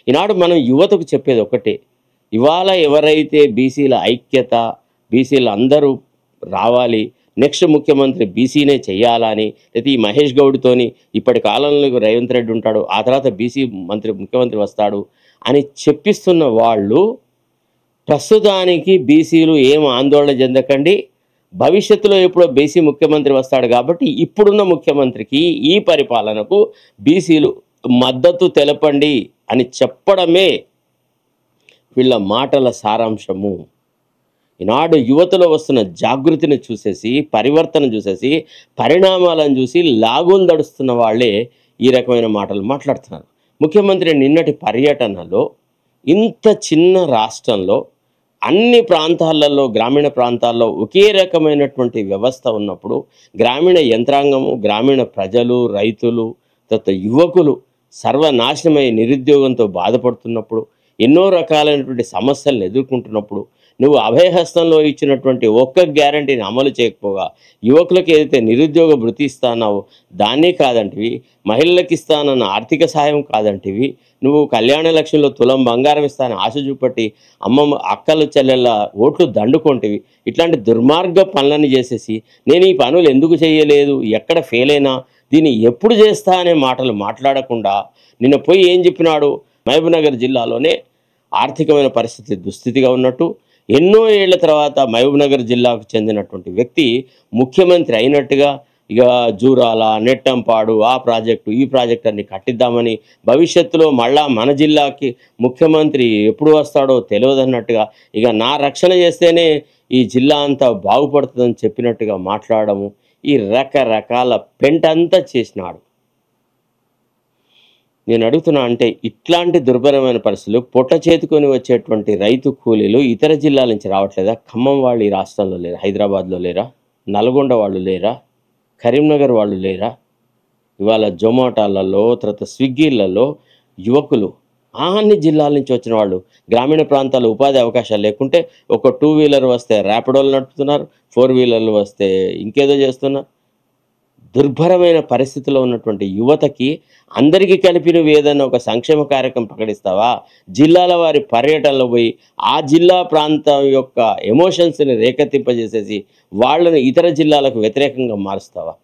ఈనాడు మనం యువతకు చెప్పేది ఒకటే, ఇవాళ ఎవరైతే బీసీల ఐక్యత, బీసీలు అందరూ రావాలి, నెక్స్ట్ ముఖ్యమంత్రి బీసీనే చెయ్యాలని, లేకపోతే ఈ మహేష్ గౌడ్‌తోని ఇప్పటి కాలంలో రేవంత్ రెడ్డి ఉంటాడు, ఆ తర్వాత బీసీ ముఖ్యమంత్రి వస్తాడు అని చెప్పిస్తున్న వాళ్ళు, ప్రస్తుతానికి బీసీలు ఏం ఆందోళన చెందకండి, భవిష్యత్తులో ఎప్పుడో బీసీ ముఖ్యమంత్రి వస్తాడు కాబట్టి ఇప్పుడున్న ముఖ్యమంత్రికి ఈ పరిపాలనకు బీసీలు మద్దతు తెలపండి అని చెప్పడమే వీళ్ళ మాటల సారాంశము. ఈనాడు యువతలో వస్తున్న జాగృతిని చూసేసి, పరివర్తన చూసేసి, పరిణామాలను చూసి లాగులు దడుస్తున్న వాళ్ళే ఈ రకమైన మాటలు మాట్లాడుతున్నారు. ముఖ్యమంత్రి నిన్నటి పర్యటనలో ఇంత చిన్న రాష్ట్రంలో అన్ని ప్రాంతాలలో, గ్రామీణ ప్రాంతాల్లో ఒకే రకమైనటువంటి వ్యవస్థ ఉన్నప్పుడు, గ్రామీణ యంత్రాంగము, గ్రామీణ ప్రజలు, రైతులు, తర్వాత యువకులు సర్వనాశనమై నిరుద్యోగంతో బాధపడుతున్నప్పుడు, ఎన్నో రకాలైనటువంటి సమస్యలను ఎదుర్కొంటున్నప్పుడు, నువ్వు అభయహస్తంలో ఇచ్చినటువంటి ఒక్క గ్యారంటీని అమలు చేయకపోగా, యువకులకు ఏదైతే నిరుద్యోగ భృతి ఇస్తానావో దాన్నే కాదంటివి, మహిళలకు ఇస్తానన్న ఆర్థిక సాయం కాదంటివి, నువ్వు కళ్యాణ లక్ష్యంలో తులం బంగారం ఇస్తానని ఆశ చూపట్టి అమ్మమ్మ అక్కల చెల్లెళ్ళ ఓట్లు దండుకొంటివి. ఇట్లాంటి దుర్మార్గ పనులను చేసేసి నేను ఈ పనులు ఎందుకు చేయలేదు, ఎక్కడ ఫెయిల్ అయినా, దీన్ని ఎప్పుడు చేస్తా అనే మాటలు మాట్లాడకుండా నిన్న పోయి ఏం చెప్పినాడు, మహబూబ్నగర్ జిల్లాలోనే ఆర్థికమైన పరిస్థితి దుస్థితిగా ఉన్నట్టు, ఎన్నో ఏళ్ల తర్వాత మహబూబ్నగర్ జిల్లాకు చెందినటువంటి వ్యక్తి ముఖ్యమంత్రి అయినట్టుగా, ఇక జూరాల, నెట్టంపాడు, ఆ ప్రాజెక్టు ఈ ప్రాజెక్ట్ అన్ని కట్టిద్దామని, భవిష్యత్తులో మళ్ళా మన జిల్లాకి ముఖ్యమంత్రి ఎప్పుడు వస్తాడో తెలియదన్నట్టుగా, ఇక నా రక్షణ చేస్తేనే ఈ జిల్లా అంతా బాగుపడుతుందని చెప్పినట్టుగా మాట్లాడము, ఈ రకరకాల పెంటంతా చేసినాడు. నేను అడుగుతున్నా, అంటే ఇట్లాంటి దుర్భరమైన పరిస్థితులు పొట్ట చేతుకొని వచ్చేటువంటి రైతు కూలీలు ఇతర జిల్లాల నుంచి రావట్లేదా? ఖమ్మం వాళ్ళు ఈ రాష్ట్రంలో లేరా? హైదరాబాద్లో లేరా? నల్గొండ వాళ్ళు లేరా? కరీంనగర్ వాళ్ళు లేరా? ఇవాళ జొమాటోలలో, తర్వాత స్విగ్గీలలో యువకులు అన్ని జిల్లాల నుంచి వచ్చిన వాళ్ళు, గ్రామీణ ప్రాంతాల్లో ఉపాధి అవకాశాలు లేకుంటే ఒక 2 వీలర్ వస్తే ర్యాపిడోలు నడుపుతున్నారు, 4 వీలర్లు వస్తే ఇంకేదో చేస్తున్నారు. దుర్భరమైన పరిస్థితిలో ఉన్నటువంటి యువతకి అందరికీ కలిపి నువ్వు ఏదైనా ఒక సంక్షేమ కార్యక్రమం ప్రకటిస్తావా? జిల్లాల వారి పర్యటనలో పోయి ఆ జిల్లా ప్రాంతం యొక్క ఎమోషన్స్ని రేకెత్తింపజేసేసి వాళ్ళని ఇతర జిల్లాలకు వ్యతిరేకంగా మారుస్తావా?